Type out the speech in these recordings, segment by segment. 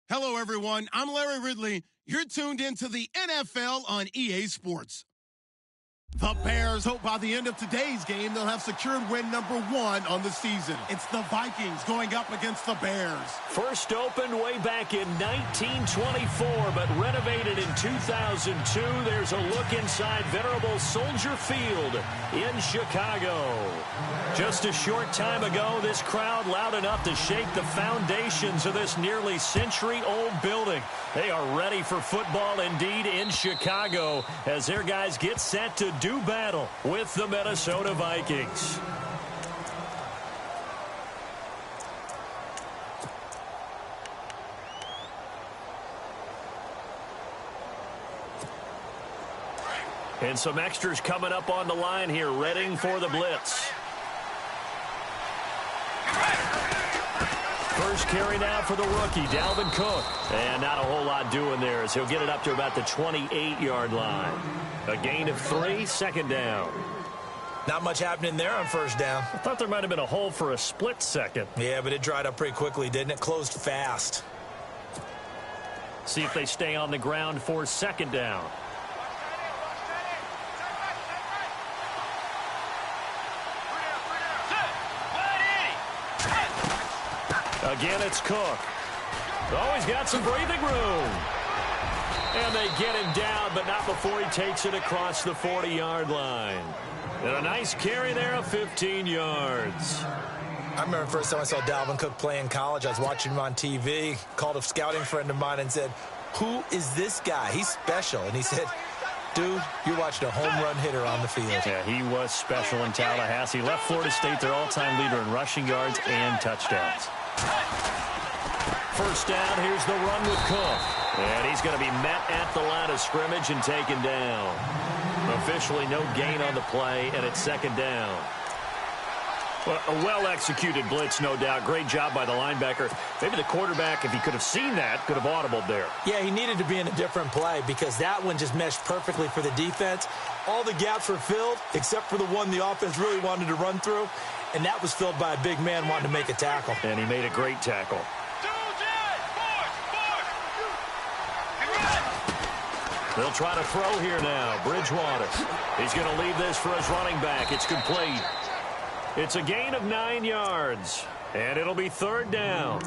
Hello, everyone. I'm Larry Ridley. You're tuned into the NFL on EA Sports. The Bears hope by the end of today's game they'll have secured win number 1 on the season. It's the Vikings going up against the Bears. First opened way back in 1924, but renovated in 2002. There's a look inside venerable Soldier Field in Chicago. Just a short time ago, this crowd loud enough to shake the foundations of this nearly century-old building. They are ready for football indeed in Chicago as their guys get set to do battle with the Minnesota Vikings. And some extras coming up on the line here, readying for the blitz. First carry now for the rookie, Dalvin Cook. And not a whole lot doing there as he'll get it up to about the 28-yard line. A gain of 3, second down. Not much happening there on first down. I thought there might have been a hole for a split second. Yeah, but it dried up pretty quickly, didn't it? Closed fast. See if they stay on the ground for second down. Again, it's Cook. Oh, he's got some breathing room. And they get him down, but not before he takes it across the 40-yard line. And a nice carry there of 15 yards. I remember the first time I saw Dalvin Cook play in college. I was watching him on TV, called a scouting friend of mine and said, "Who is this guy? He's special." And he said, "Dude, you're watching a home run hitter on the field." Yeah, he was special in Tallahassee. Left Florida State their all-time leader in rushing yards and touchdowns. First down, here's the run with Cook. And he's going to be met at the line of scrimmage and taken down. Officially no gain on the play, and it's second down. Well, a well-executed blitz, no doubt. Great job by the linebacker. Maybe the quarterback, if he could have seen that, could have audibled there. Yeah, he needed to be in a different play because that one just meshed perfectly for the defense. All the gaps were filled except for the one the offense really wanted to run through, and that was filled by a big man wanting to make a tackle. And he made a great tackle. They'll try to throw here now. Bridgewater. He's going to leave this for his running back. It's complete. It's a gain of 9 yards. And it'll be third down.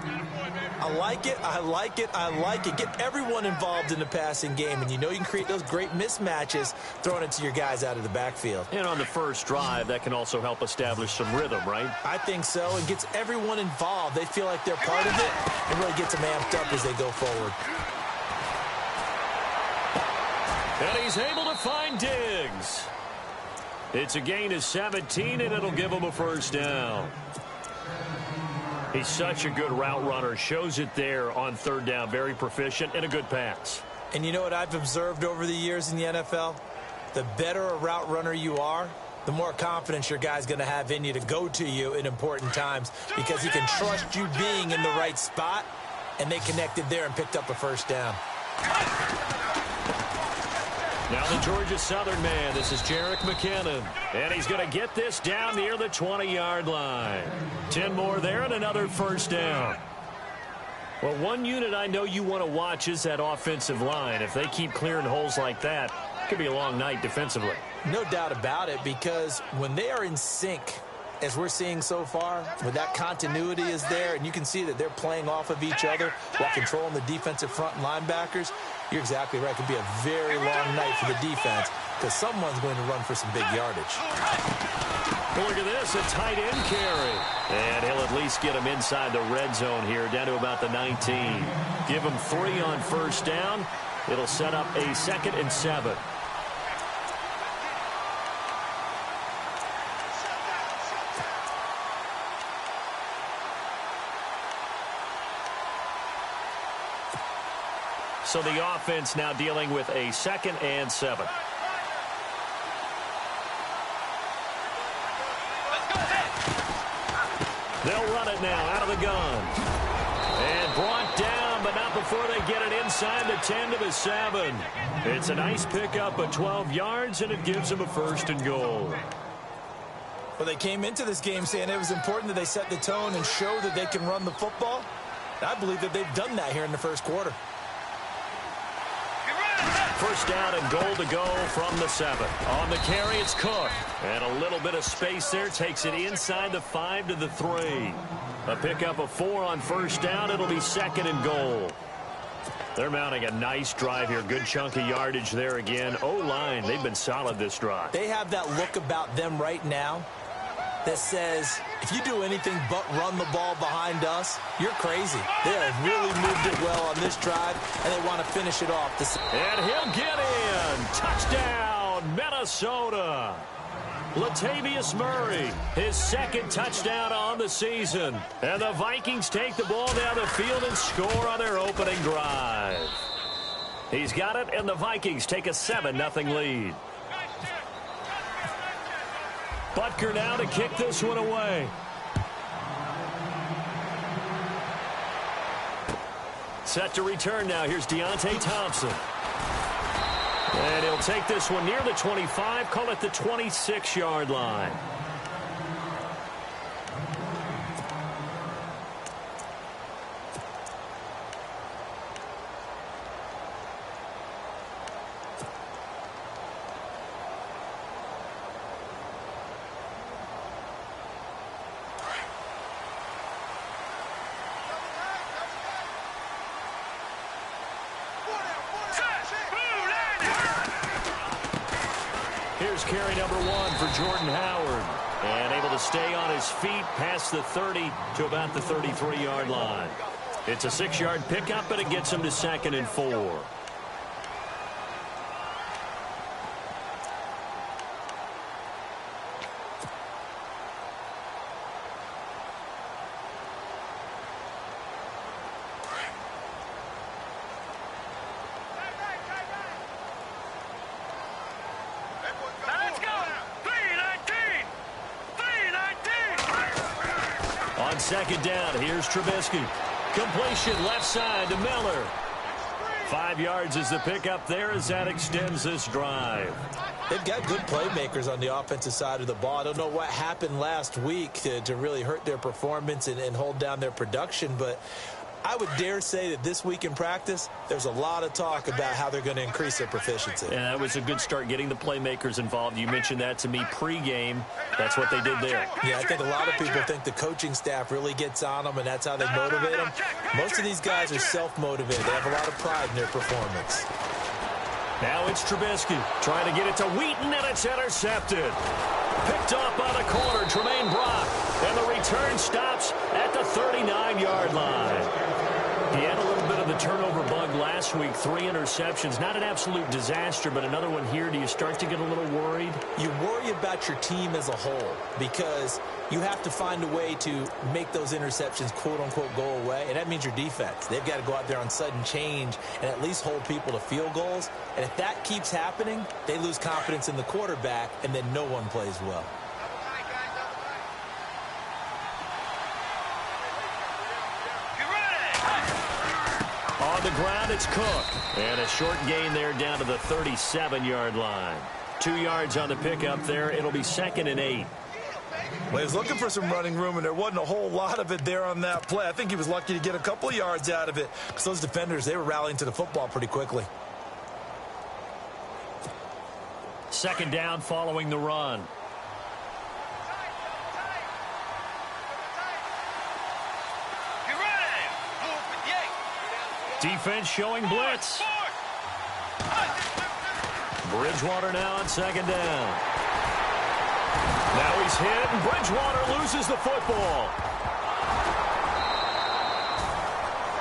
I like it. I like it. I like it. Get everyone involved in the passing game. And you know you can create those great mismatches throwing it to your guys out of the backfield. And on the first drive, that can also help establish some rhythm, right? I think so. It gets everyone involved. They feel like they're part of it. And really gets them amped up as they go forward. And he's able to find Diggs. It's a gain of 17, and it'll give him a first down. He's such a good route runner. Shows it there on third down. Very proficient and a good pass. And you know what I've observed over the years in the NFL? The better a route runner you are, the more confidence your guy's going to have in you to go to you in important times because he can trust you being in the right spot, and they connected there and picked up a first down. Now the Georgia Southern man, this is Jerick McKinnon. And he's going to get this down near the 20-yard line. 10 more there and another first down. Well, one unit I know you want to watch is that offensive line. If they keep clearing holes like that, it could be a long night defensively. No doubt about it, because when they are in sync, as we're seeing so far, when that continuity is there and you can see that they're playing off of each other while controlling the defensive front and linebackers, you're exactly right. It could be a very long night for the defense because someone's going to run for some big yardage. Well, look at this, a tight end carry. And he'll at least get him inside the red zone here, down to about the 19. Give him 3 on first down. It'll set up a 2nd and 7. So the offense now dealing with a 2nd and 7. They'll run it now out of the gun. And brought down, but not before they get it inside the 10 to the 7. It's a nice pickup of 12 yards, and it gives them a 1st and goal. Well, they came into this game saying it was important that they set the tone and show that they can run the football. I believe that they've done that here in the first quarter. First down and goal to go from the 7. On the carry, it's Cook. And a little bit of space there. Takes it inside the 5 to the 3. A pickup of 4 on first down. It'll be second and goal. They're mounting a nice drive here. Good chunk of yardage there again. O-line, they've been solid this drive. They have that look about them right now that says, if you do anything but run the ball behind us, you're crazy. They have really moved it well on this drive, and they want to finish it off. And he'll get in. Touchdown, Minnesota. Latavius Murray, his second touchdown on the season. And the Vikings take the ball down the field and score on their opening drive. He's got it, and the Vikings take a 7-0 lead. Butker now to kick this one away. Set to return now. Here's Deontay Thompson. And he'll take this one near the 25, call it the 26-yard line. Here's carry number 1 for Jordan Howard. And able to stay on his feet past the 30 to about the 33-yard line. It's a 6-yard pickup, but it gets him to 2nd and 4. Second down, here's Trubisky. Completion left side to Miller. 5 yards is the pickup there as that extends this drive. They've got good playmakers on the offensive side of the ball. I don't know what happened last week to really hurt their performance and hold down their production, but I would dare say that this week in practice, there's a lot of talk about how they're going to increase their proficiency. And that was a good start, getting the playmakers involved. You mentioned that to me pregame. That's what they did there. Yeah, I think a lot of people think the coaching staff really gets on them, and that's how they motivate them. Most of these guys are self-motivated. They have a lot of pride in their performance. Now it's Trubisky trying to get it to Wheaton, and it's intercepted. Picked off by the corner, Tremaine Brock. And the return stops at the 39-yard line. He had a little bit of the turnover bug last week. 3 interceptions. Not an absolute disaster, but another one here. Do you start to get a little worried? You worry about your team as a whole because you have to find a way to make those interceptions, quote-unquote, go away. And that means your defense. They've got to go out there on sudden change and at least hold people to field goals. And if that keeps happening, they lose confidence in the quarterback, and then no one plays well. On the ground, it's Cook. And a short gain there down to the 37-yard line. 2 yards on the pickup there. It'll be 2nd and 8. Well, he was looking for some running room, and there wasn't a whole lot of it there on that play. I think he was lucky to get a couple of yards out of it because those defenders, they were rallying to the football pretty quickly. 2nd down following the run. Defense showing blitz. Bridgewater now on 2nd down. Now he's hit, and Bridgewater loses the football.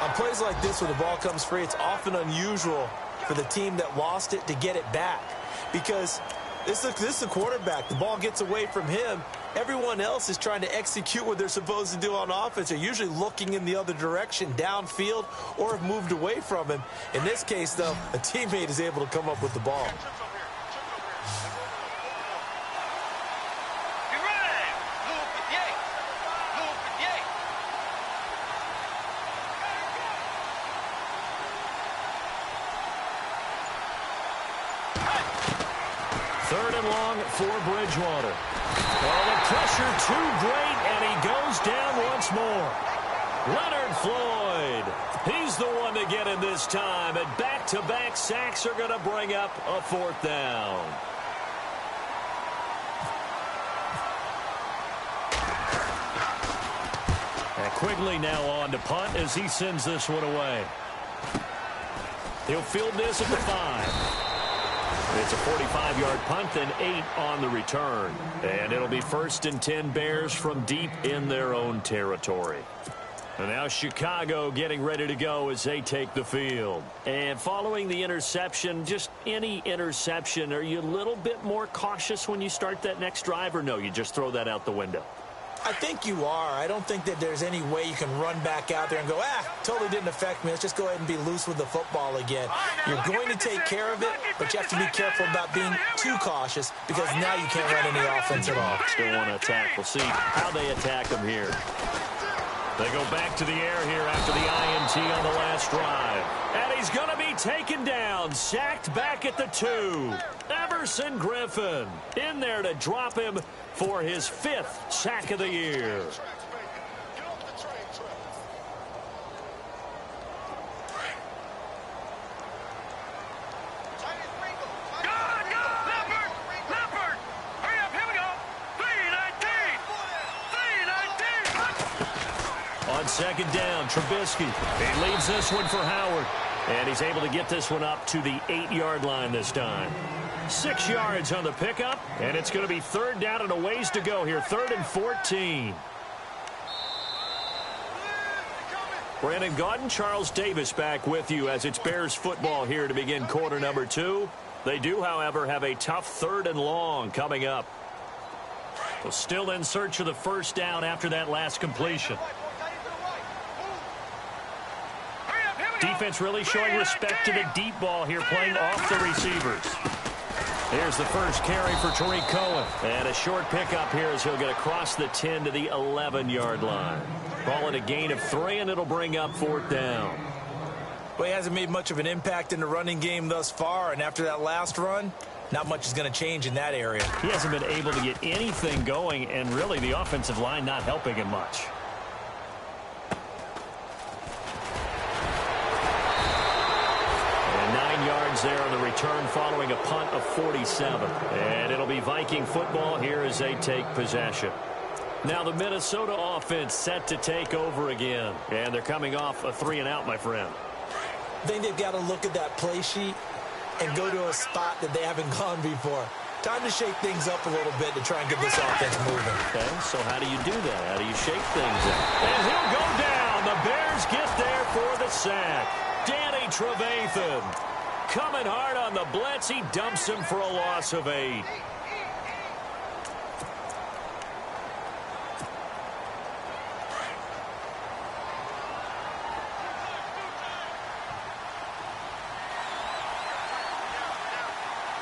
On plays like this where the ball comes free, it's often unusual for the team that lost it to get it back because this is the quarterback. The ball gets away from him. Everyone else is trying to execute what they're supposed to do on offense. They're usually looking in the other direction, downfield, or have moved away from him. In this case, though, a teammate is able to come up with the ball. For Bridgewater. Well, the pressure too great, and he goes down once more. Leonard Floyd. He's the one to get him this time. And back-to-back sacks are going to bring up a 4th down. And Quigley now on to punt as he sends this one away. He'll field this at the 5. It's a 45-yard punt and 8 on the return. And it'll be 1st and 10 Bears from deep in their own territory. And now Chicago getting ready to go as they take the field. And following the interception, just any interception, are you a little bit more cautious when you start that next drive, or no, you just throw that out the window? I think you are. I don't think that there's any way you can run back out there and go, totally didn't affect me. Let's just go ahead and be loose with the football again. You're going to take care of it, but you have to be careful about being too cautious because now you can't run any offense at all. Still want to attack. We'll see how they attack them here. They go back to the air here after the INT on the last drive. And he's going to be taken down, sacked back at the 2. Everson Griffin in there to drop him for his 5th sack of the year. On 2nd down, Trubisky. He leads this one for Howard. And he's able to get this one up to the 8-yard line this time. 6 yards on the pickup, and it's going to be 3rd down and a ways to go here. 3rd and 14. Brandon Gaudin, Charles Davis back with you as it's Bears football here to begin quarter number 2. They do, however, have a tough 3rd and long coming up. Well, still in search of the 1st down after that last completion. Defense really showing respect to the deep ball here, playing off the receivers. Here's the first carry for Tariq Cohen. And a short pickup here as he'll get across the 10 to the 11-yard line. Ball at a gain of 3, and it'll bring up 4th down. Well, he hasn't made much of an impact in the running game thus far, and after that last run, not much is going to change in that area. He hasn't been able to get anything going, and really the offensive line not helping him much. Yards there on the return following a punt of 47. And it'll be Viking football here as they take possession. Now the Minnesota offense set to take over again. And they're coming off a 3-and-out, my friend. I think they've got to look at that play sheet and go to a spot that they haven't gone before. Time to shake things up a little bit to try and get this offense moving. Okay, so how do you do that? How do you shake things up? And he'll go down. The Bears get there for the sack. Danny Trevathan coming hard on the blitz. He dumps him for a loss of 8.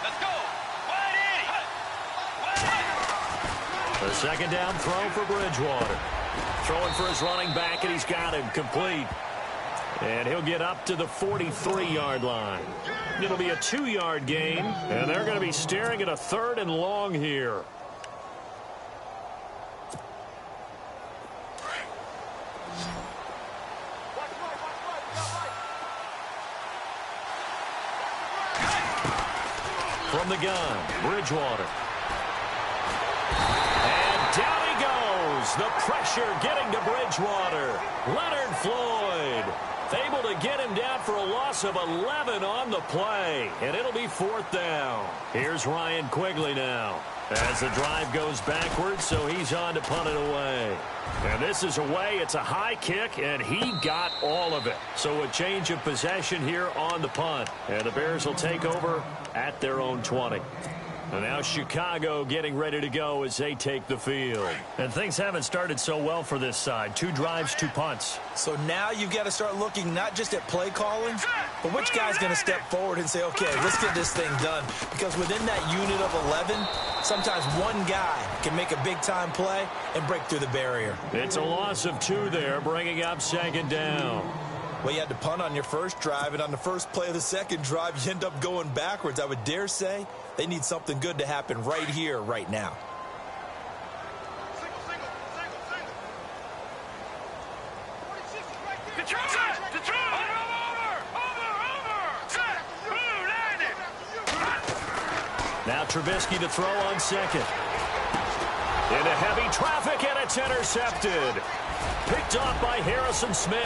Let's go. The 2nd down throw for Bridgewater. Throwing for his running back, and he's got him complete. And he'll get up to the 43-yard line. It'll be a 2-yard gain, and they're going to be staring at a 3rd and long here. From the gun, Bridgewater. And down he goes. The pressure getting to Bridgewater. Leonard Floyd able to get him down for a loss of 11 on the play. And it'll be 4th down. Here's Ryan Quigley now. As the drive goes backwards, so he's on to punt it away. And this is away. It's a high kick, and he got all of it. So a change of possession here on the punt. And the Bears will take over at their own 20. And now Chicago getting ready to go as they take the field. And things haven't started so well for this side. 2 drives, 2 punts. So now you've got to start looking not just at play calling, but which guy's going to step forward and say, okay, let's get this thing done. Because within that unit of 11, sometimes one guy can make a big-time play and break through the barrier. It's a loss of 2 there, bringing up 2nd down. Well, you had to punt on your first drive, and on the first play of the second drive, you end up going backwards. I would dare say they need something good to happen right here, right now. Now Trubisky to throw on second. Into heavy traffic, and it's intercepted. Picked off by Harrison Smith.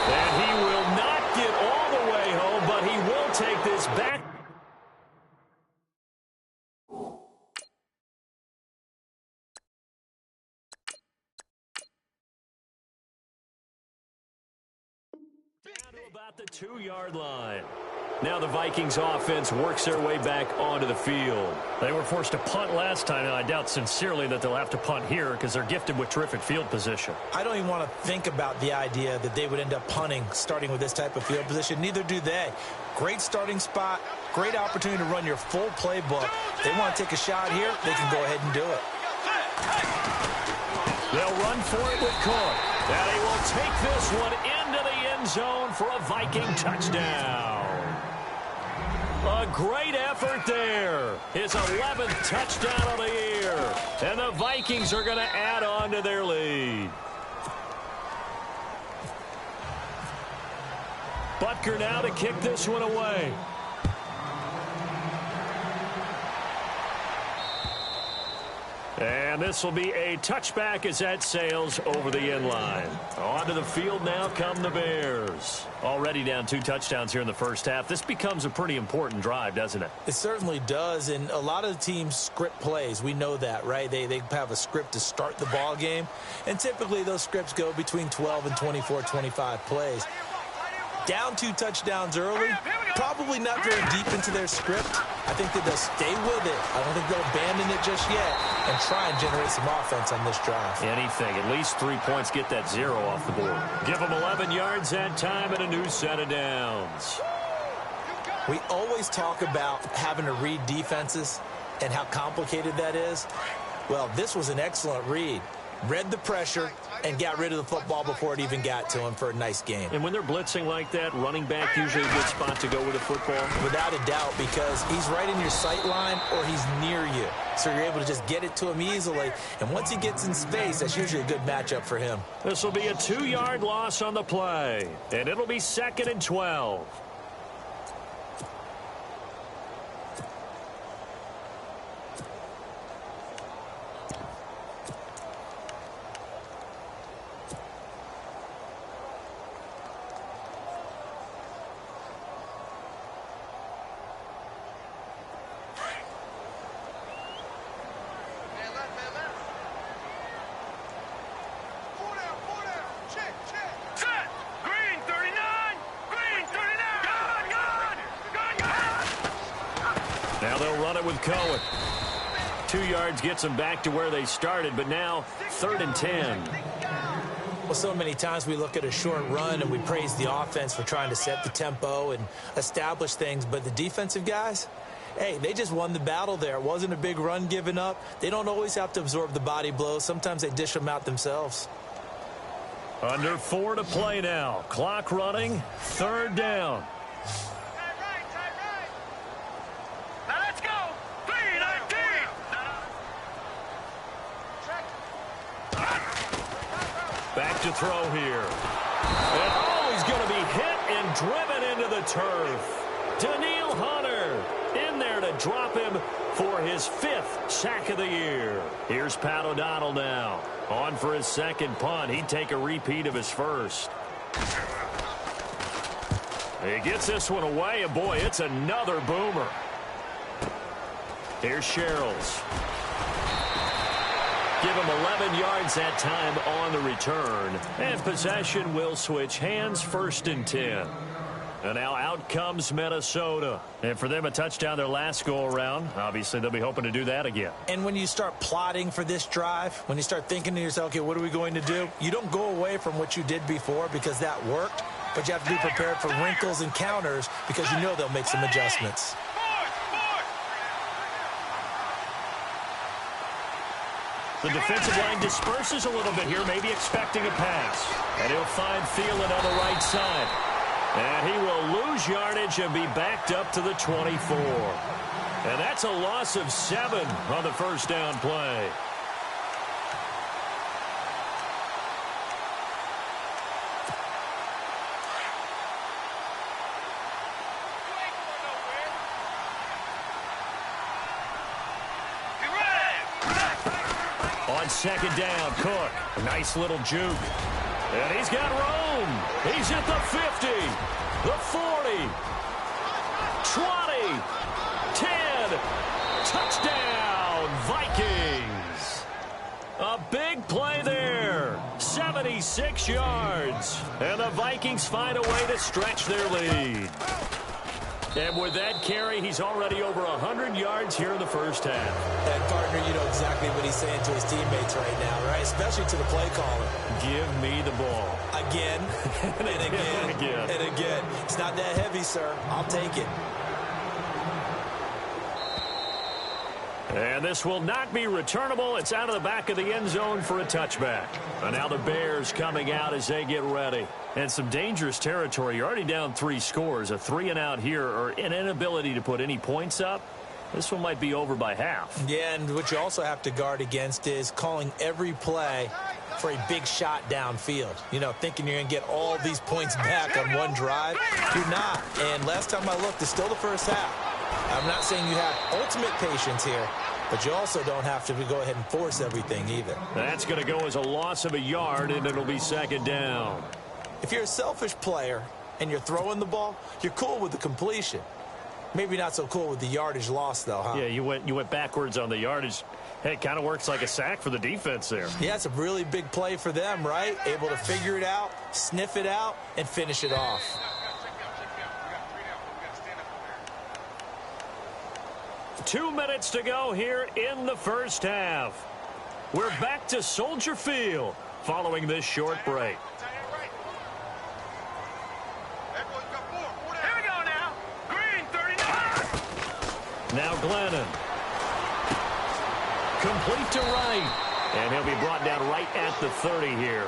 And he will not get all the way home, but he will take this back. Down to about the 2-yard line. Now the Vikings offense works their way back onto the field. They were forced to punt last time, and I doubt sincerely that they'll have to punt here because they're gifted with terrific field position. I don't even want to think about the idea that they would end up punting starting with this type of field position. Neither do they. Great starting spot, great opportunity to run your full playbook. If they want to take a shot here, they can go ahead and do it. They'll run for it with Cook. And he will take this one into the end zone for a Viking touchdown. A great effort there. His 11th touchdown of the year. And the Vikings are going to add on to their lead. Butker now to kick this one away. And this will be a touchback as that sails over the end line. Onto the field now come the Bears. Already down 2 touchdowns here in the first half. This becomes a pretty important drive, doesn't it? It certainly does, and a lot of the teams script plays. We know that, right? They have a script to start the ball game, and typically those scripts go between 12 and 24, 25 plays. Down 2 touchdowns early, probably not very deep into their script. I think that they'll stay with it. I don't think they'll abandon it just yet and try and generate some offense on this drive. Anything. At least 3 points, get that 0 off the board. Give them 11 yards that time and a new set of downs. We always talk about having to read defenses and how complicated that is. Well, this was an excellent read. Read the pressure and got rid of the football before it even got to him for a nice game. And when they're blitzing like that, running back usually a good spot to go with the football? Without a doubt, because he's right in your sight line or he's near you. So you're able to just get it to him easily. And once he gets in space, that's usually a good matchup for him. This will be a 2-yard loss on the play. And it'll be 2nd and 12. Now they'll run it with Cohen. 2 yards gets them back to where they started, but now 3rd and 10. Well, so many times we look at a short run and we praise the offense for trying to set the tempo and establish things, but the defensive guys, hey, they just won the battle there. It wasn't a big run given up. They don't always have to absorb the body blows. Sometimes they dish them out themselves. Under 4 to play now. Clock running. 3rd down. Back to throw here. And oh, he's going to be hit and driven into the turf. Daniil Hunter in there to drop him for his 5th sack of the year. Here's Pat O'Donnell now. On for his 2nd punt. He'd take a repeat of his 1st. He gets this one away, and boy, it's another boomer. Here's Sherrills. Give him 11 yards that time on the return. And possession will switch hands, 1st and 10. And now out comes Minnesota. And for them, a touchdown their last go-around. Obviously, they'll be hoping to do that again. And when you start plotting for this drive, when you start thinking to yourself, okay, what are we going to do? You don't go away from what you did before because that worked. But you have to be prepared for wrinkles and counters because you know they'll make some adjustments. The defensive line disperses a little bit here, maybe expecting a pass. And he'll find Thielen on the right side. And he will lose yardage and be backed up to the 24. And that's a loss of 7 on the 1st down play. on second down, Cook. Nice little juke. And he's got room. He's at the 50, the 40, 20, 10. Touchdown, Vikings. A big play there. 76 yards. And the Vikings find a way to stretch their lead. And with that carry, he's already over 100 yards here in the first half. And, partner, you know exactly what he's saying to his teammates right now, right? Especially to the play caller. Give me the ball. Again, and again, and again. It's not that heavy, sir. I'll take it. And this will not be returnable. It's out of the back of the end zone for a touchback. And now the Bears coming out as they get ready. And some dangerous territory. You're already down 3 scores. A 3-and-out here, or an inability to put any points up. This one might be over by half. Yeah, and what you also have to guard against is calling every play for a big shot downfield. You know, thinking you're going to get all these points back on one drive. You're not. And last time I looked, it's still the first half. I'm not saying you have ultimate patience here, but you also don't have to go ahead and force everything either. That's going to go as a loss of a yard, and it'll be second down. If you're a selfish player and you're throwing the ball, you're cool with the completion. Maybe not so cool with the yardage loss, though, huh? Yeah, you went backwards on the yardage. Hey, it kind of works like a sack for the defense there. Yeah, it's a really big play for them, right? Able to figure it out, sniff it out, and finish it off. Two minutes to go here in the first half. We're back to Soldier Field following this short break. Here we go now. Green, 39. Now Glennon. Complete to right. And he'll be brought down right at the 30 here.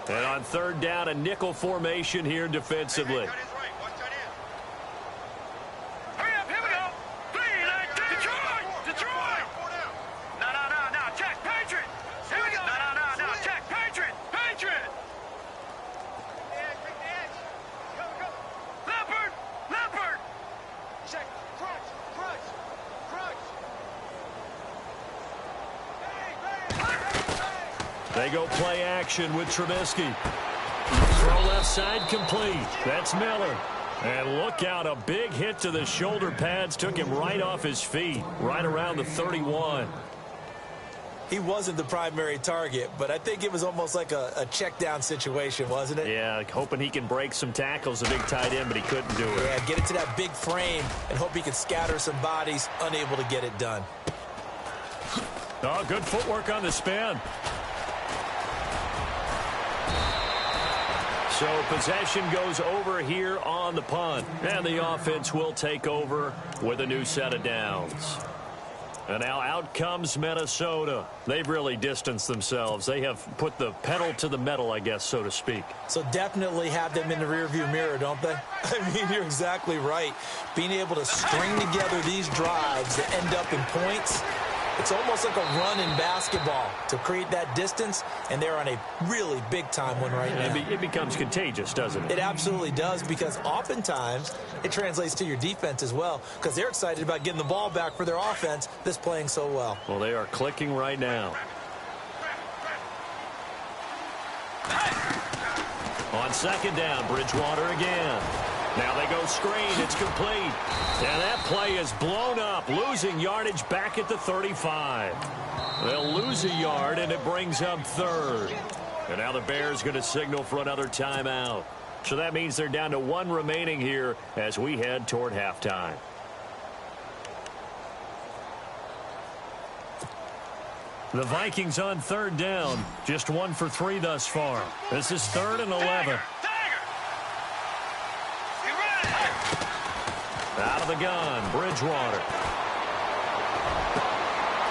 And on third down, a nickel formation here defensively. Hurry up, here we go. Detroit. No, check, Patriot. Here we go. No, check, Patriot. Leopard. Check, crunch. They go play action with Trubisky. Throw left side complete. That's Miller. And look out, a big hit to the shoulder pads. Took him right off his feet, right around the 31. He wasn't the primary target, but I think it was almost like a check down situation, wasn't it? Yeah, hoping he can break some tackles, a big tight end, but he couldn't do it. Yeah, get it to that big frame and hope he can scatter some bodies, unable to get it done. Oh, good footwork on the spin. So possession goes over here on the punt. And the offense will take over with a new set of downs. And now out comes Minnesota. They've really distanced themselves. They have put the pedal to the metal, I guess, so to speak. So definitely have them in the rearview mirror, don't they? I mean, you're exactly right. Being able to string together these drives that end up in points, it's almost like a run in basketball to create that distance, and they're on a really big-time one right now. It becomes contagious, doesn't it? It absolutely does, because oftentimes it translates to your defense as well, because they're excited about getting the ball back for their offense that's playing so well. Well, they are clicking right now. On second down, Bridgewater again. Now they go screen. It's complete. And that play is blown up, losing yardage back at the 35. They'll lose a yard, and it brings up third. And now the Bears going to signal for another timeout. So that means they're down to one remaining here as we head toward halftime. The Vikings on third down. Just 1 for 3 thus far. This is 3rd and 11. Out of the gun, Bridgewater.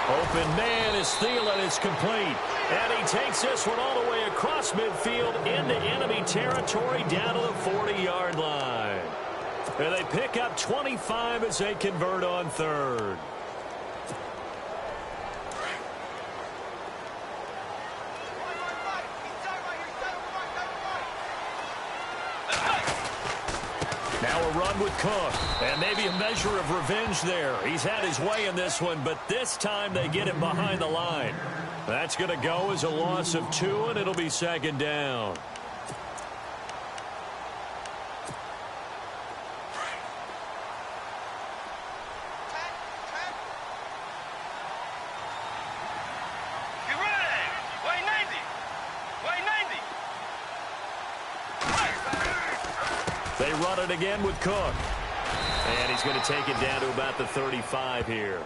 Open man is Thielen. It's complete. And he takes this one all the way across midfield into enemy territory down to the 40-yard line. And they pick up 25 as they convert on third. Now a run with Cook. And maybe a measure of revenge there. He's had his way in this one, but this time they get him behind the line. That's going to go as a loss of 2, and it'll be second down. They run it again with Cook. And he's going to take it down to about the 35 here.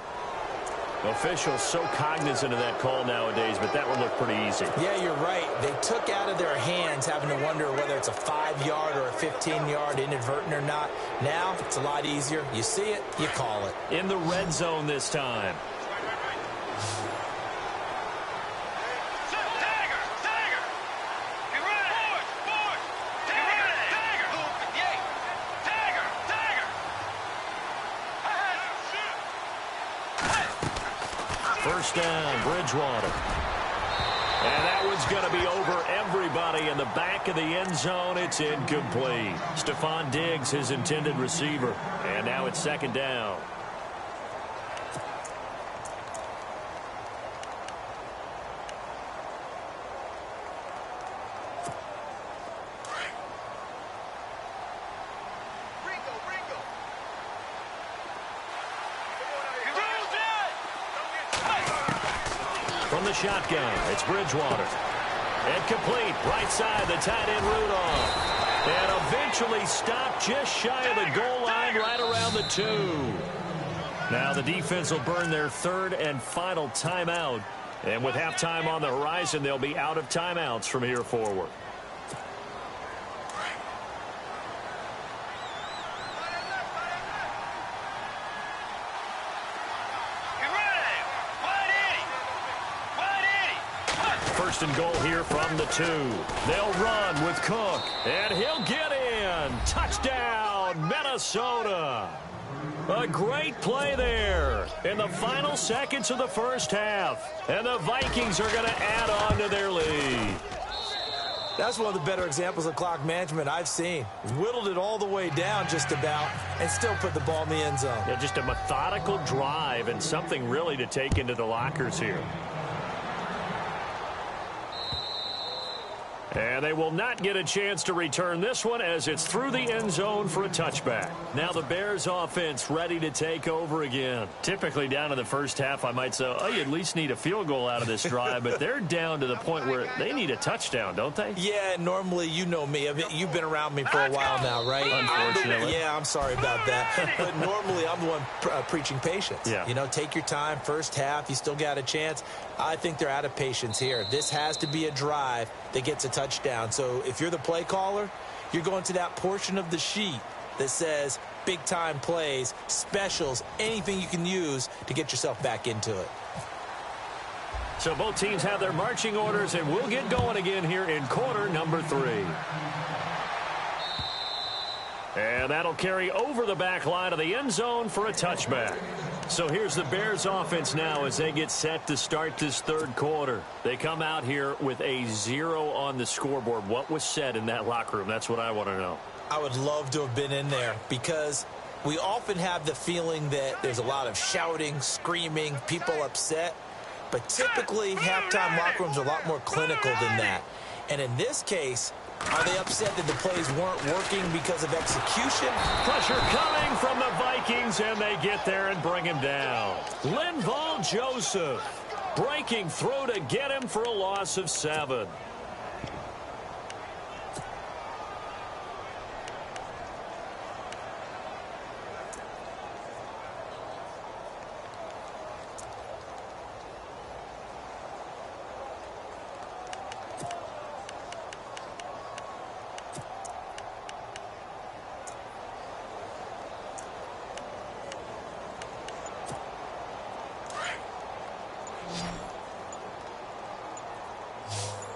Officials so cognizant of that call nowadays, but that one looked pretty easy. Yeah, you're right. They took out of their hands having to wonder whether it's a 5-yard or a 15-yard inadvertent or not. Now, it's a lot easier. You see it, you call it. In the red zone this time. First down, Bridgewater. And that one's going to be over everybody in the back of the end zone. It's incomplete. Stephon Diggs, his intended receiver. And now it's second down. From the shotgun, it's Bridgewater. And complete, right side, the tight end Rudolph. And eventually stopped just shy of the goal line, right around the 2. Now the defense will burn their third and final timeout. And with halftime on the horizon, they'll be out of timeouts from here forward. First and goal here from the 2. They'll run with Cook, and he'll get in. Touchdown, Minnesota. A great play there in the final seconds of the first half. And the Vikings are going to add on to their lead. That's one of the better examples of clock management I've seen. Whittled it all the way down just about and still put the ball in the end zone. Yeah, just a methodical drive and something really to take into the lockers here. And they will not get a chance to return this one as it's through the end zone for a touchback. Now the Bears offense ready to take over again. Typically down in the first half, I might say, oh, you at least need a field goal out of this drive, but they're down to the point where they need a touchdown, don't they? Yeah, normally, you know me. I mean, you've been around me for a while now, right? Unfortunately. Yeah, I'm sorry about that. But normally, I'm the one preaching patience. Yeah. You know, take your time. First half, you still got a chance. I think they're out of patience here. This has to be a drive that gets a touchdown. So if you're the play caller, you're going to that portion of the sheet that says big-time plays, specials, anything you can use to get yourself back into it. So both teams have their marching orders, and we'll get going again here in quarter number 3. And that'll carry over the back line of the end zone for a touchback. So here's the Bears offense now as they get set to start this third quarter. They come out here with a 0 on the scoreboard. What was said in that locker room? That's what I want to know. I would love to have been in there because we often have the feeling that there's a lot of shouting, screaming, people upset. But typically, halftime locker rooms are a lot more clinical than that. And in this case, are they upset that the plays weren't working because of execution? Pressure coming from the Vikings, and they get there and bring him down. Linval Joseph breaking through to get him for a loss of 7.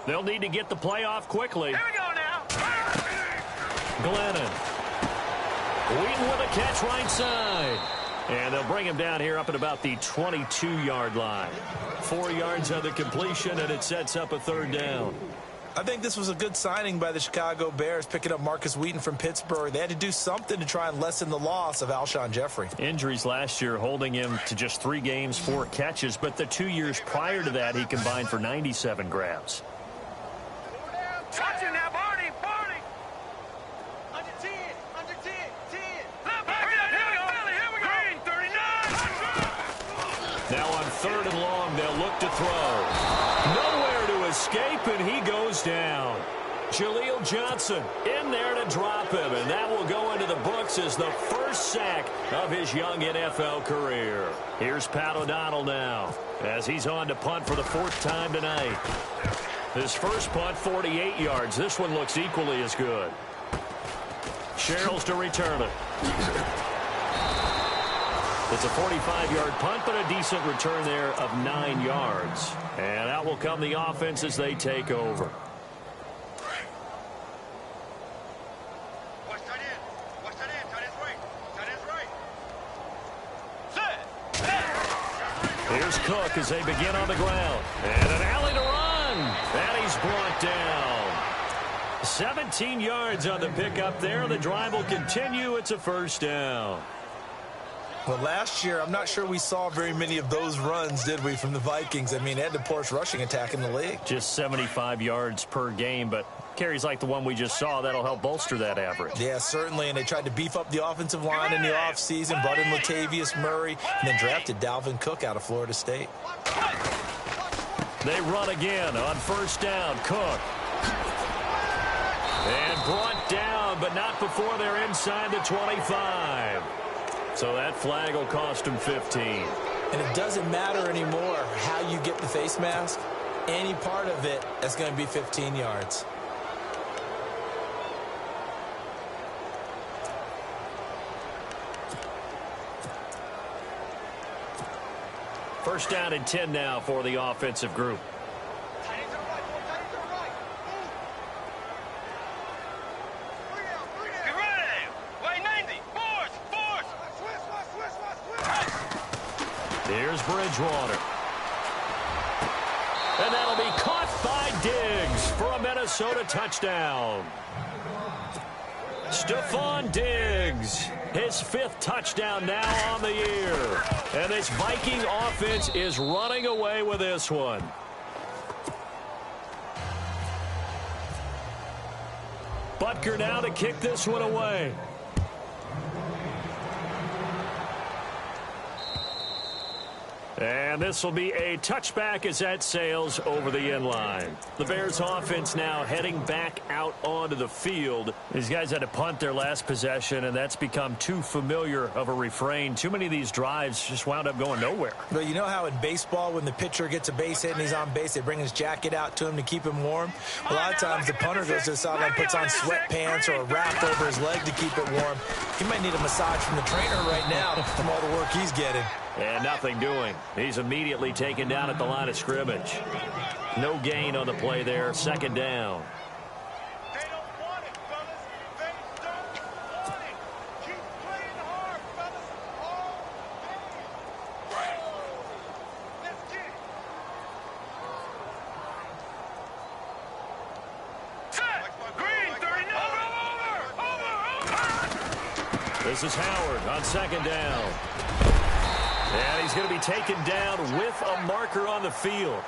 They'll need to get the play off quickly. Here we go now. Glennon. Wheaton with a catch right side. And they'll bring him down here up at about the 22-yard line. 4 yards on the completion, and it sets up a third down. I think this was a good signing by the Chicago Bears, picking up Marcus Wheaton from Pittsburgh. They had to do something to try and lessen the loss of Alshon Jeffrey. Injuries last year holding him to just 3 games, 4 catches, but the 2 years prior to that, he combined for 97 grabs. Watch it now, Barney, Barney. Under 10, under 10, 10. Here we go. Green, 39. Now on 3rd and long, they'll look to throw. Nowhere to escape, and he goes down. Jaleel Johnson in there to drop him, and that will go into the books as the first sack of his young NFL career. Here's Pat O'Donnell now as he's on to punt for the 4th time tonight. His first punt, 48 yards. This one looks equally as good. Sherrills to return it. It's a 45-yard punt, but a decent return there of 9 yards. And out will come the offense as they take over. Watch that in. Watch that in. Tight end's right. Tight end's right. Set. Here's Cook as they begin on the ground. And an alley to run. And he's brought down. 17 yards on the pickup there. The drive will continue. It's a first down. Well, last year, I'm not sure we saw very many of those runs, did we, from the Vikings? I mean, they had the poorest rushing attack in the league. Just 75 yards per game, but carries like the one we just saw, that'll help bolster that average. Yeah, certainly, and they tried to beef up the offensive line in the offseason, brought in Latavius Murray, and then drafted Dalvin Cook out of Florida State. They run again on first down. Cook. And brought down, but not before they're inside the 25. So that flag will cost him 15. And it doesn't matter anymore how you get the face mask. Any part of it is going to be 15 yards. First down and 10 now for the offensive group. Get ready. Way 90. Force. Here's Bridgewater. And that'll be caught by Diggs for a Minnesota touchdown. Stephon Diggs, his 5th touchdown now on the year. And this Viking offense is running away with this one. Butker now to kick this one away. And this will be a touchback as that sails over the end line. The Bears offense now heading back out onto the field. These guys had to punt their last possession, and that's become too familiar of a refrain. Too many of these drives just wound up going nowhere. But you know how in baseball, when the pitcher gets a base hit and he's on base, they bring his jacket out to him to keep him warm? A lot of times the punter goes to the sideline, puts on sweatpants or a wrap over his leg to keep it warm. He might need a massage from the trainer right now from all the work he's getting. And nothing doing. He's immediately taken down at the line of scrimmage. No gain on the play there. Second down. They don't want it, fellas. They don't want it. Keep playing hard, fellas. All game. Let's get it. Set. Green, 39. Over. This is Howard on second down. And he's going to be taken down with a marker on the field.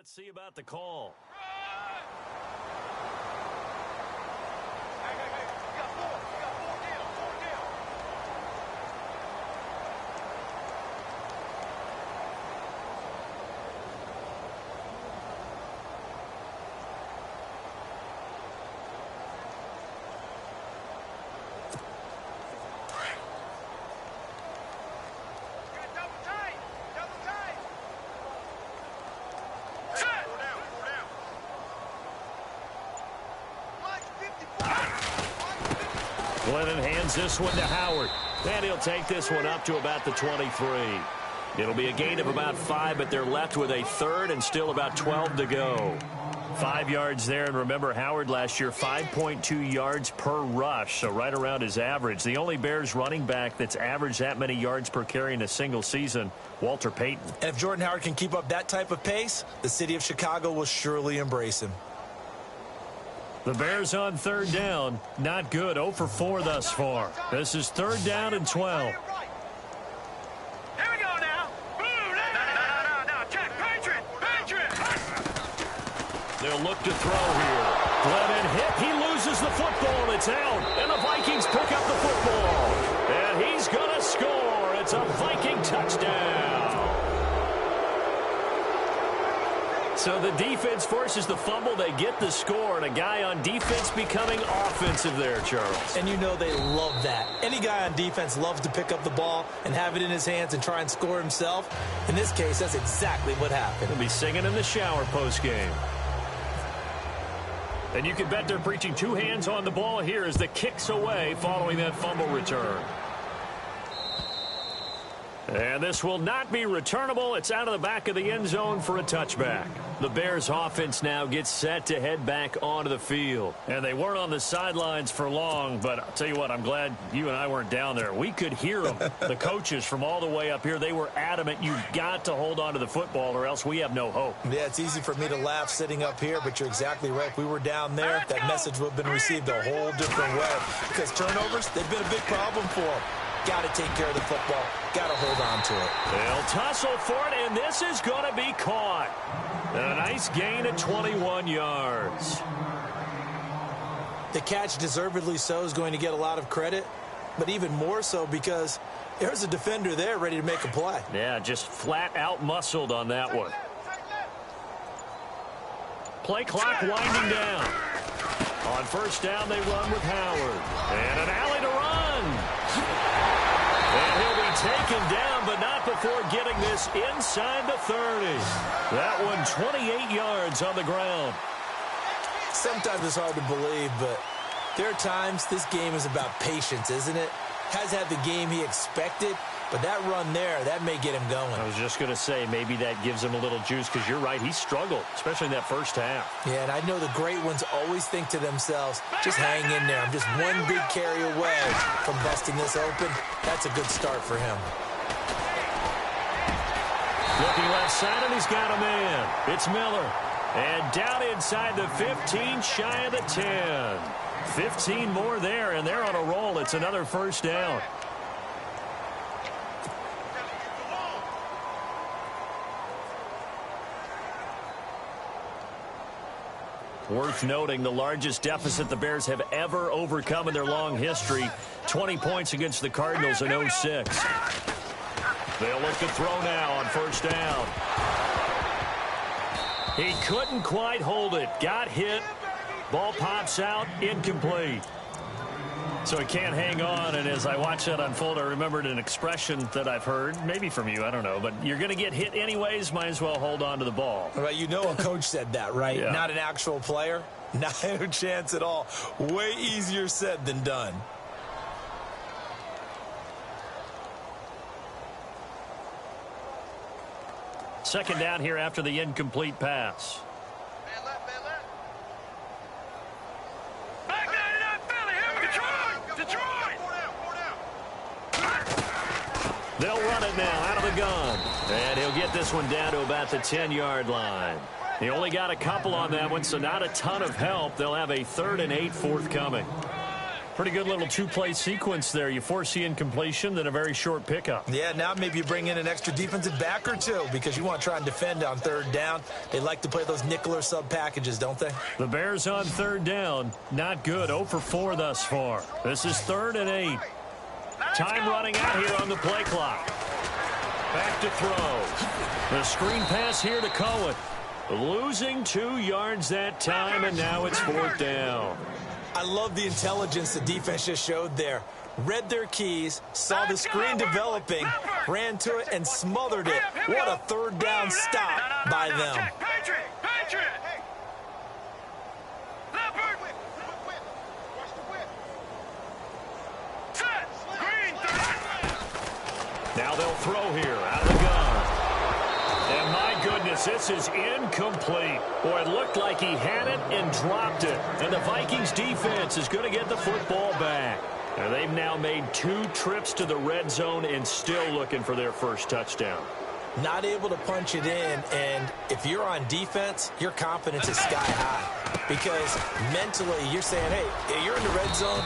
Let's see about the call. Glennon hands this one to Howard. And he'll take this one up to about the 23. It'll be a gain of about 5, but they're left with a third and still about 12 to go. 5 yards there, and remember Howard last year, 5.2 yards per rush, so right around his average. The only Bears running back that's averaged that many yards per carry in a single season, Walter Payton. And if Jordan Howard can keep up that type of pace, the city of Chicago will surely embrace him. The Bears on third down. Not good. 0 for 4 thus far. This is third down and 12. Here we go now. No. Check. Patriot. They'll look to throw here. Glennon hit. He loses the football. It's out. And the Vikings pick up the football. And he's going to score. It's a Viking touchdown. So the defense forces the fumble. They get the score, and a guy on defense becoming offensive there, Charles. And you know they love that. Any guy on defense loves to pick up the ball and have it in his hands and try and score himself. In this case, that's exactly what happened. He'll be singing in the shower post-game. And you can bet they're preaching 2 hands on the ball here as the kick's away following that fumble return. And this will not be returnable. It's out of the back of the end zone for a touchback. The Bears offense now gets set to head back onto the field. And they weren't on the sidelines for long, but I'll tell you what, I'm glad you and I weren't down there. We could hear them. The coaches from all the way up here, they were adamant. You've got to hold on to the football or else we have no hope. Yeah, it's easy for me to laugh sitting up here, but you're exactly right. If we were down there, that message would have been received a whole different way. Because turnovers, they've been a big problem for them. Got to take care of the football. Got to hold on to it. They'll tussle for it, and this is going to be caught. A nice gain of 21 yards. The catch, deservedly so, is going to get a lot of credit, but even more so because there's a defender there ready to make a play. Yeah, just flat out muscled on that one. Play clock winding down. On first down, they run with Howard. And an alley to run. And he'll be taken down, but not before getting this inside the 30. That one 28 yards on the ground. Sometimes it's hard to believe, but there are times this game is about patience, isn't it? Has had the game he expected, but that run there, that may get him going. I was just going to say, maybe that gives him a little juice, because you're right, he struggled, especially in that first half. Yeah, and I know the great ones always think to themselves, just hang in there. I'm just one big carry away from busting this open. That's a good start for him. Looking left side, and he's got a man. It's Miller. And down inside the 15, shy of the 10. 15 more there, and they're on a roll. It's another first down. Worth noting, the largest deficit the Bears have ever overcome in their long history. 20 points against the Cardinals in 06. They'll look to throw now on first down. He couldn't quite hold it. Got hit. Ball pops out. Incomplete. So he can't hang on, and as I watch that unfold, I remembered an expression that I've heard, maybe from you, I don't know, but you're going to get hit anyways, might as well hold on to the ball. Right, you know a coach said that, right? Yeah. Not an actual player. Not a chance at all. Way easier said than done. Second down here after the incomplete pass. Man left. Back 99 Philly, here Detroit! They'll run it now out of the gun. And he'll get this one down to about the 10-yard line. He only got a couple on that one, so not a ton of help. They'll have a 3rd and 8 forthcoming. Pretty good little two-play sequence there. You force the incompletion, then a very short pickup. Yeah, now maybe you bring in an extra defensive back or two because you want to try and defend on third down. They like to play those nickel or sub packages, don't they? The Bears on third down. Not good. 0 for 4 thus far. This is 3rd and 8. Time running out here on the play clock. Back to throw. The screen pass here to Cohen. Losing 2 yards that time, and now it's 4th down. I love the intelligence the defense just showed there. Read their keys, saw the screen developing, ran to it, and smothered it. What a third down stop by them. Now they'll throw here out of the gun. And my goodness, this is incomplete. Boy, it looked like he had it and dropped it. And the Vikings defense is going to get the football back. And they've now made 2 trips to the red zone and still looking for their first touchdown. Not able to punch it in, and if you're on defense, your confidence is sky high. Because mentally, you're saying, hey, you're in the red zone.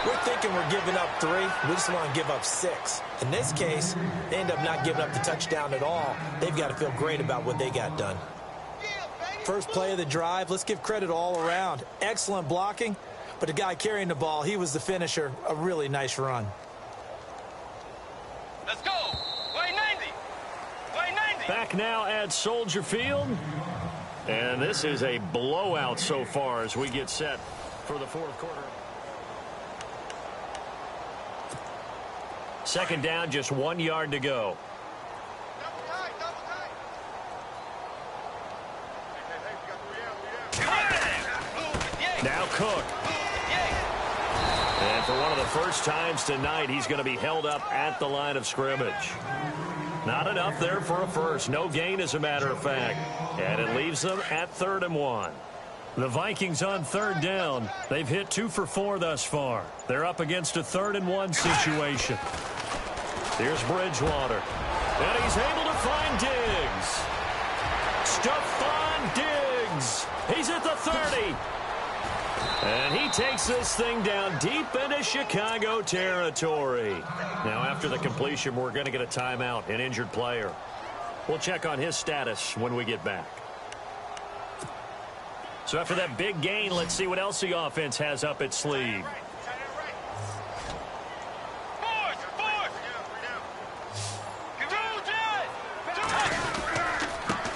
We're thinking we're giving up 3. We just want to give up 6. In this case, they end up not giving up the touchdown at all. They've got to feel great about what they got done. First play of the drive, let's give credit all around. Excellent blocking, but the guy carrying the ball, he was the finisher. A really nice run. Let's go. Play 90. Play 90. Back now at Soldier Field. And this is a blowout so far as we get set for the 4th quarter. 2nd down, just 1 yard to go. Now Cook. And for one of the first times tonight, he's going to be held up at the line of scrimmage. Not enough there for a first. No gain, as a matter of fact. And it leaves them at 3rd and 1. The Vikings on 3rd down. They've hit 2 for 4 thus far. They're up against a 3rd and 1 situation. Here's Bridgewater. And he's able to find Diggs. Stephon Diggs. He's at the 30. And he takes this thing down deep into Chicago territory. Now, after the completion, we're going to get a timeout, an injured player. We'll check on his status when we get back. So after that big gain, let's see what else the offense has up its sleeve.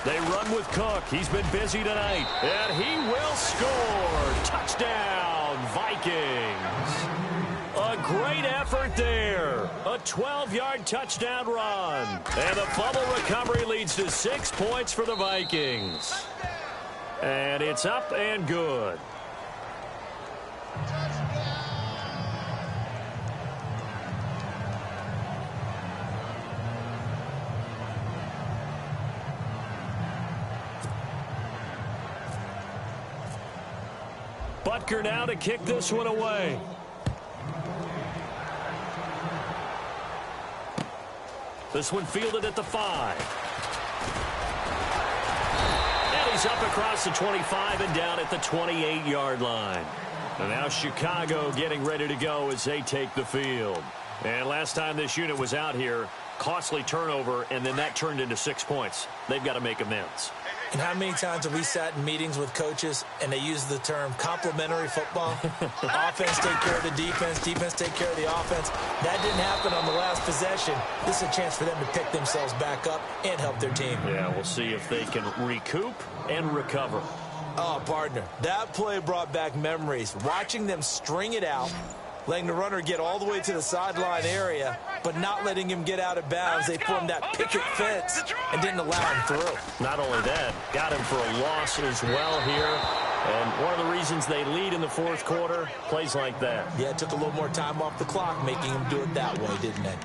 They run with Cook. He's been busy tonight. And he will score. Touchdown, Vikings. A great effort there. A 12-yard touchdown run. And the fumble recovery leads to 6 points for the Vikings. And it's up and good. Butker now to kick this one away. This one fielded at the 5. And he's up across the 25 and down at the 28-yard line. And now Chicago getting ready to go as they take the field. And last time this unit was out here, costly turnover, and then that turned into 6 points. They've got to make amends. And how many times have we sat in meetings with coaches and they use the term complementary football? Offense take care of the defense, defense take care of the offense. That didn't happen on the last possession. This is a chance for them to pick themselves back up and help their team. Yeah, we'll see if they can recoup and recover. Oh, partner, that play brought back memories. Watching them string it out, letting the runner get all the way to the sideline area, but not letting him get out of bounds. They formed that picket fence and didn't allow him through. Not only that, got him for a loss as well here. And one of the reasons they lead in the 4th quarter, plays like that. Yeah, it took a little more time off the clock, making him do it that way, didn't it?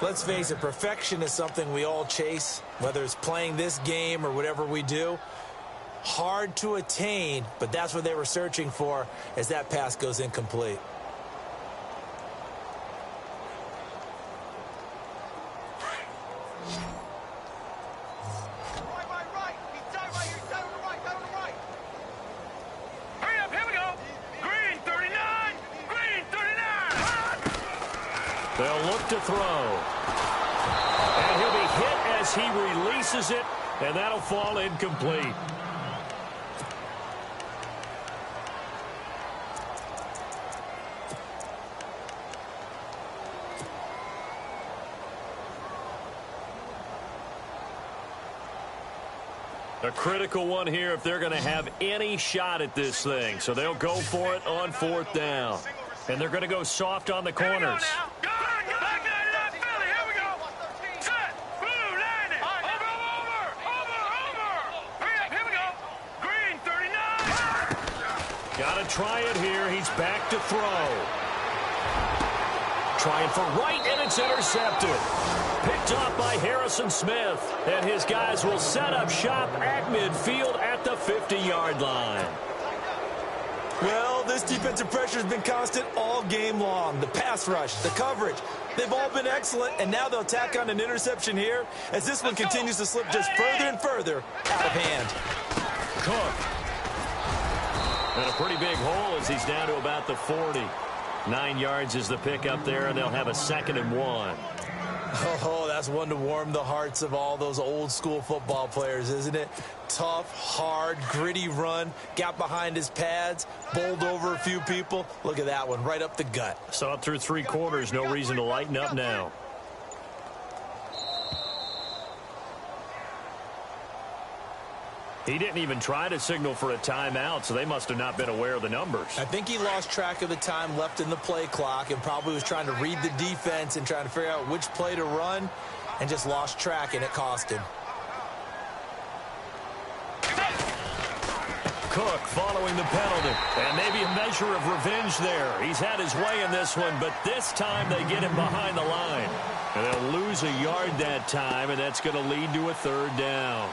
Let's face it, perfection is something we all chase, whether it's playing this game or whatever we do. Hard to attain, but that's what they were searching for as that pass goes incomplete. Hurry up, here we go. Green 39. Green 39. throw. And he'll be hit as he releases it, and that'll fall incomplete. A critical one here if they're going to have any shot at this thing. So they'll go for it on 4th down. And they're going to go soft on the corners. Got to try it here. He's back to throw. Trying for right, and it's intercepted. Picked off by Harrison Smith. And his guys will set up shop at midfield at the 50-yard line. Well, this defensive pressure has been constant all game long. The pass rush, the coverage, they've all been excellent, and now they'll tack on an interception here as this one continues to slip just further and further out of hand. Cook. And a pretty big hole as he's down to about the 40. 9 yards is the pickup there, and they'll have a 2nd and 1. Oh, that's one to warm the hearts of all those old-school football players, isn't it? Tough, hard, gritty run, got behind his pads, bowled over a few people. Look at that one, right up the gut. Saw it through 3 quarters, no reason to lighten up now. He didn't even try to signal for a timeout, so they must have not been aware of the numbers. I think he lost track of the time left in the play clock and probably was trying to read the defense and trying to figure out which play to run and just lost track, and it cost him. Cook following the penalty. And maybe a measure of revenge there. He's had his way in this one, but this time they get him behind the line. And they'll lose a yard that time, and that's going to lead to a 3rd down.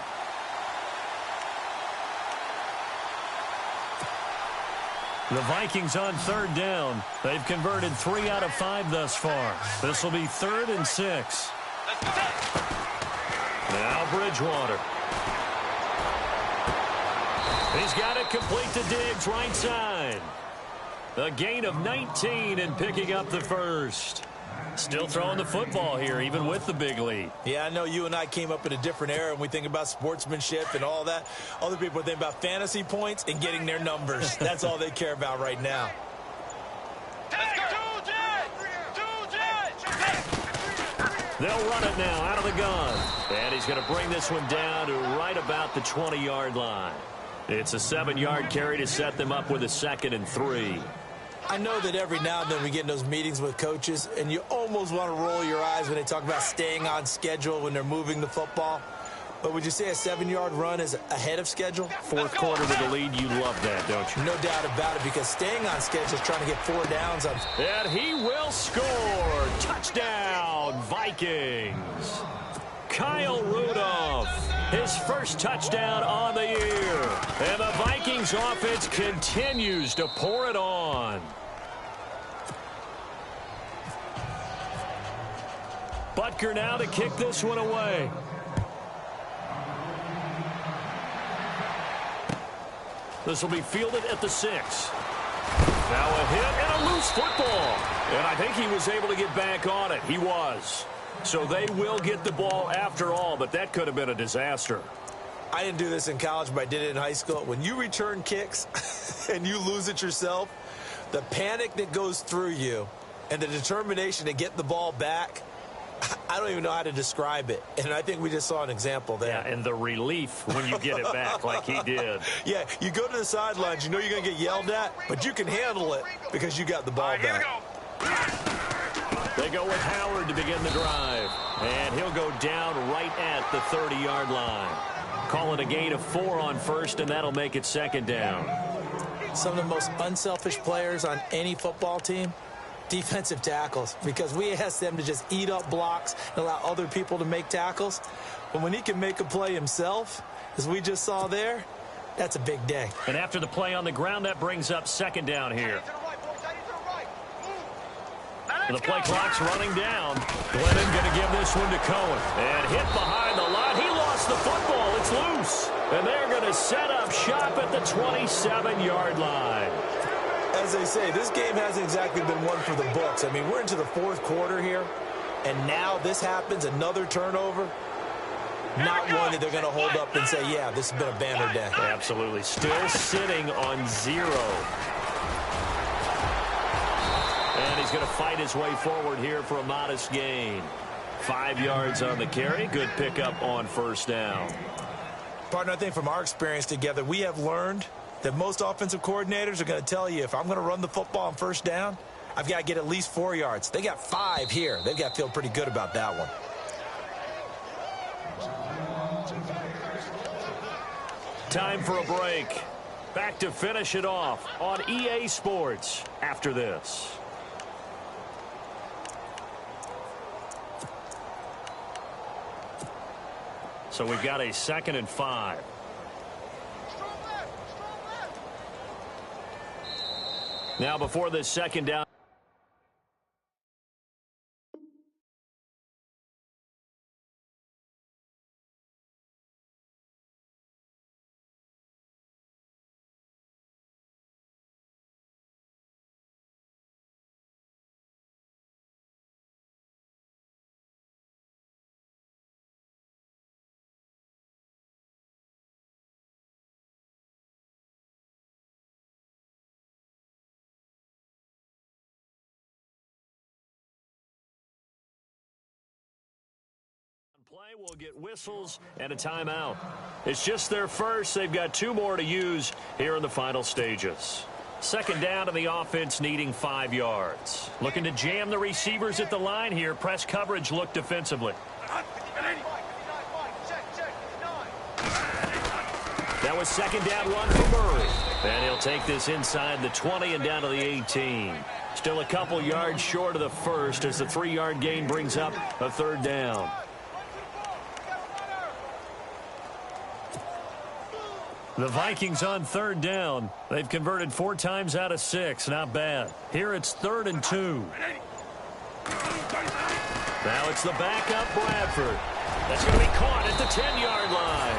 The Vikings on 3rd down. They've converted 3 out of 5 thus far. This will be 3rd and 6. Now Bridgewater. He's got it complete to Diggs, right side. A gain of 19 and picking up the 1st. Still throwing the football here, even with the big lead. Yeah, I know you and I came up in a different era, and we think about sportsmanship and all that. Other people think about fantasy points and getting their numbers. That's all they care about right now. They'll run it now out of the gun. And he's going to bring this one down to right about the 20-yard line. It's a 7-yard carry to set them up with a 2nd and 3. I know that every now and then we get in those meetings with coaches, and you almost want to roll your eyes when they talk about staying on schedule when they're moving the football. But would you say a 7-yard run is ahead of schedule? 4th quarter with the lead, you love that, don't you? No doubt about it, because staying on schedule is trying to get 4 downs. And he will score. Touchdown, Vikings. Kyle Rudolph, his first touchdown on the year. And the Vikings offense continues to pour it on. Butker now to kick this one away. This will be fielded at the 6. Now a hit and a loose football. And I think he was able to get back on it. He was. So they will get the ball after all, but that could have been a disaster. I didn't do this in college, but I did it in high school. When you return kicks and you lose it yourself, the panic that goes through you and the determination to get the ball back, I don't even know how to describe it. And I think we just saw an example there. Yeah, and the relief when you get it back like he did. Yeah, you go to the sidelines, you know you're going to get yelled at, but you can handle it because you got the ball back. They go with Howard to begin the drive. And he'll go down right at the 30-yard line. Call it a gain of 4 on 1st, and that'll make it 2nd down. Some of the most unselfish players on any football team, defensive tackles, because we ask them to just eat up blocks and allow other people to make tackles. But when he can make a play himself, as we just saw there, that's a big day. And after the play on the ground, that brings up 2nd down here. The play clock's running down. Glennon going to give this one to Cohen. And hit behind the line. He lost the football. It's loose. And they're going to set up shop at the 27-yard line. As they say, this game hasn't exactly been one for the books. I mean, we're into the 4th quarter here. and now this happens, another turnover, not one that they're going to hold up and say, yeah, this has been a banner day. Absolutely. Still sitting on 0. And he's going to fight his way forward here for a modest gain. 5 yards on the carry. Good pickup on first down. Partner, I think from our experience together, we have learned that most offensive coordinators are going to tell you, if I'm going to run the football on first down, I've got to get at least 4 yards. They got 5 here. They've got to feel pretty good about that one. Time for a break. Back to finish it off on EA Sports after this. So we've got a 2nd and 5. Now before this second down. Play will get whistles and a timeout. It's just their first. They've got 2 more to use here in the final stages. 2nd down, and the offense needing 5 yards. Looking to jam the receivers at the line here. Press coverage look defensively. That was 2nd down run for Murray. And he'll take this inside the 20 and down to the 18. Still a couple yards short of the first as the 3-yard gain brings up a 3rd down. The Vikings on 3rd down. They've converted 4 times out of 6. Not bad. Here it's 3rd and 2. Now it's the backup Bradford. That's going to be caught at the 10-yard line.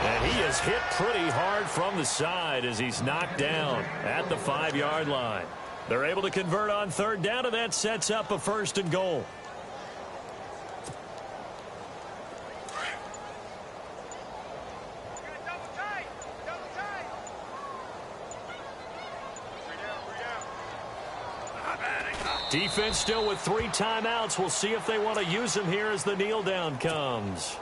And he is hit pretty hard from the side as he's knocked down at the 5-yard line. They're able to convert on 3rd down, and that sets up a 1st and goal. Defense still with 3 timeouts. We'll see if they want to use them here as the kneel down comes.